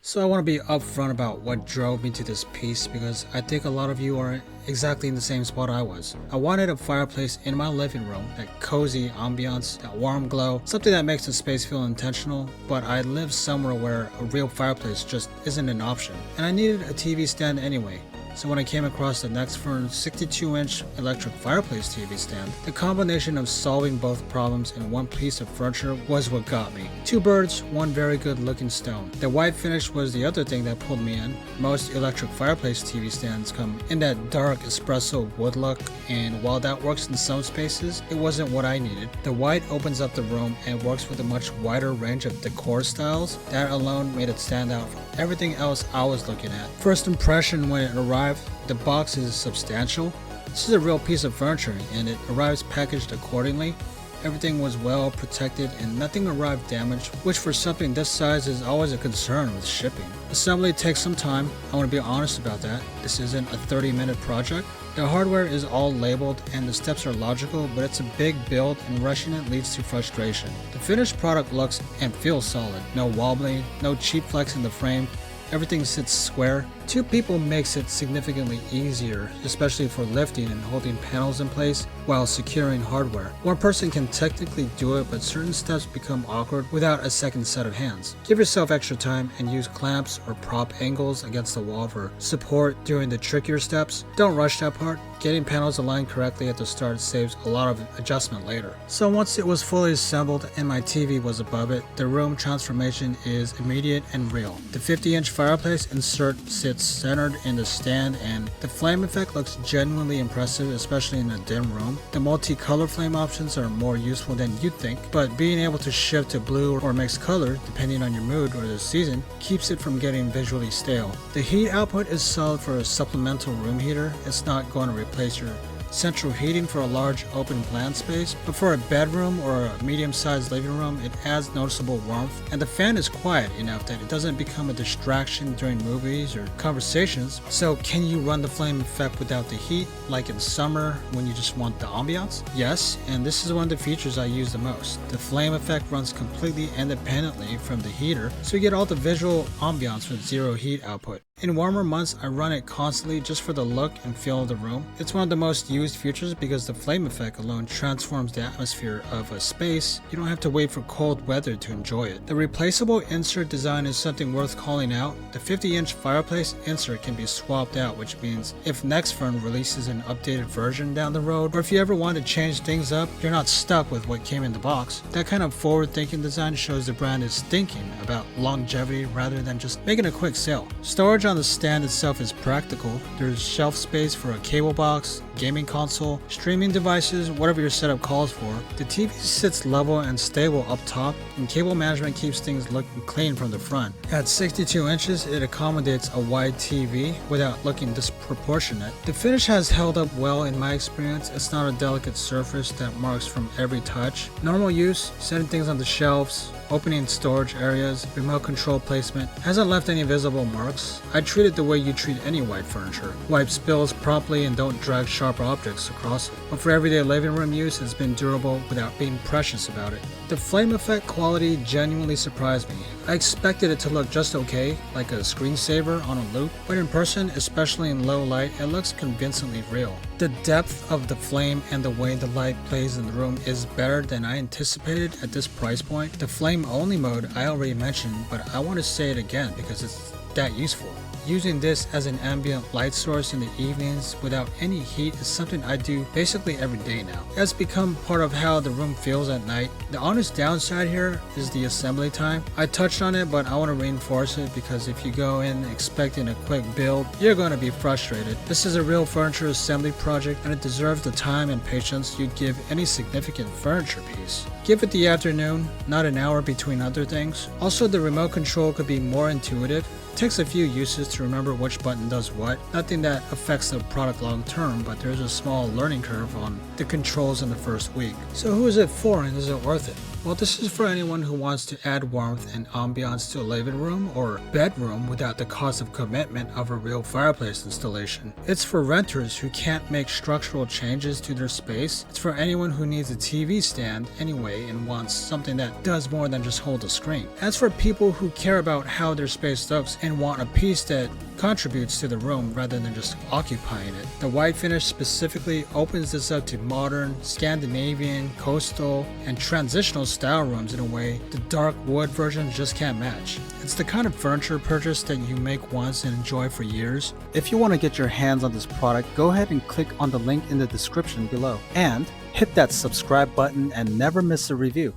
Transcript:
So I want to be upfront about what drove me to this piece because I think a lot of you are exactly in the same spot I was. I wanted a fireplace in my living room, that cozy ambiance, that warm glow, something that makes the space feel intentional, but I live somewhere where a real fireplace just isn't an option. And I needed a TV stand anyway. So when I came across the Nextfern 62-inch electric fireplace TV stand, the combination of solving both problems in one piece of furniture was what got me. Two birds, one very good looking stone. The white finish was the other thing that pulled me in. Most electric fireplace TV stands come in that dark espresso wood look, and while that works in some spaces, it wasn't what I needed. The white opens up the room and works with a much wider range of decor styles. That alone made it stand out from everything else I was looking at. First impression when it arrived, the box is substantial. This is a real piece of furniture and it arrives packaged accordingly. Everything was well protected and nothing arrived damaged, which for something this size is always a concern with shipping. Assembly takes some time, I want to be honest about that. This isn't a 30-minute project. The hardware is all labeled and the steps are logical, but it's a big build and rushing it leads to frustration. The finished product looks and feels solid. No wobbling, no cheap flex in the frame. Everything sits square. Two people makes it significantly easier, especially for lifting and holding panels in place while securing hardware. One person can technically do it, but certain steps become awkward without a second set of hands. Give yourself extra time and use clamps or prop angles against the wall for support during the trickier steps. Don't rush that part. Getting panels aligned correctly at the start saves a lot of adjustment later. So once it was fully assembled and my TV was above it, the room transformation is immediate and real. The 50-inch fireplace insert sits centered in the stand and the flame effect looks genuinely impressive, especially in a dim room. The multicolor flame options are more useful than you'd think, but being able to shift to blue or mixed color depending on your mood or the season keeps it from getting visually stale. The heat output is solid for a supplemental room heater. It's not going to replace your central heating for a large open plan space, but for a bedroom or a medium-sized living room, it adds noticeable warmth, and the fan is quiet enough that it doesn't become a distraction during movies or conversations. So can you run the flame effect without the heat, like in summer when you just want the ambiance? Yes, and this is one of the features I use the most. The flame effect runs completely independently from the heater, so you get all the visual ambiance with zero heat output. In warmer months, I run it constantly just for the look and feel of the room. It's one of the most used features because the flame effect alone transforms the atmosphere of a space. You don't have to wait for cold weather to enjoy it. The replaceable insert design is something worth calling out. The 50-inch fireplace insert can be swapped out, which means if Nextfern releases an updated version down the road, or if you ever want to change things up, you're not stuck with what came in the box. That kind of forward-thinking design shows the brand is thinking about longevity rather than just making a quick sale. Storage on the stand itself is practical. There's shelf space for a cable box, gaming console, streaming devices, whatever your setup calls for. The TV sits level and stable up top, and cable management keeps things looking clean from the front. At 62 inches, it accommodates a wide TV without looking disproportionate. The finish has held up well in my experience. It's not a delicate surface that marks from every touch. Normal use, setting things on the shelves, opening storage areas, remote control placement, hasn't left any visible marks. I treat it the way you treat any white furniture. Wipe spills promptly and don't drag sharp objects across it. But for everyday living room use, it's been durable without being precious about it. The flame effect quality genuinely surprised me. I expected it to look just okay, like a screensaver on a loop, but in person, especially in low light, it looks convincingly real. The depth of the flame and the way the light plays in the room is better than I anticipated at this price point. The flame only mode I already mentioned, but I want to say it again because it's that useful. Using this as an ambient light source in the evenings without any heat is something I do basically every day now. It has become part of how the room feels at night. The honest downside here is the assembly time. I touched on it, but I want to reinforce it because if you go in expecting a quick build, you're going to be frustrated. This is a real furniture assembly project and it deserves the time and patience you'd give any significant furniture piece. Give it the afternoon, not an hour between other things. Also, the remote control could be more intuitive. It takes a few uses to remember which button does what. Nothing that affects the product long term, but there's a small learning curve on the controls in the first week. So who is it for and is it worth it? Well, this is for anyone who wants to add warmth and ambiance to a living room or bedroom without the cost of commitment of a real fireplace installation. It's for renters who can't make structural changes to their space. It's for anyone who needs a TV stand anyway and wants something that does more than just hold a screen. As for people who care about how their space looks and want a piece that contributes to the room rather than just occupying it. The white finish specifically opens this up to modern, Scandinavian, coastal, and transitional style rooms in a way the dark wood version just can't match. It's the kind of furniture purchase that you make once and enjoy for years. If you want to get your hands on this product, go ahead and click on the link in the description below. And hit that subscribe button and never miss a review.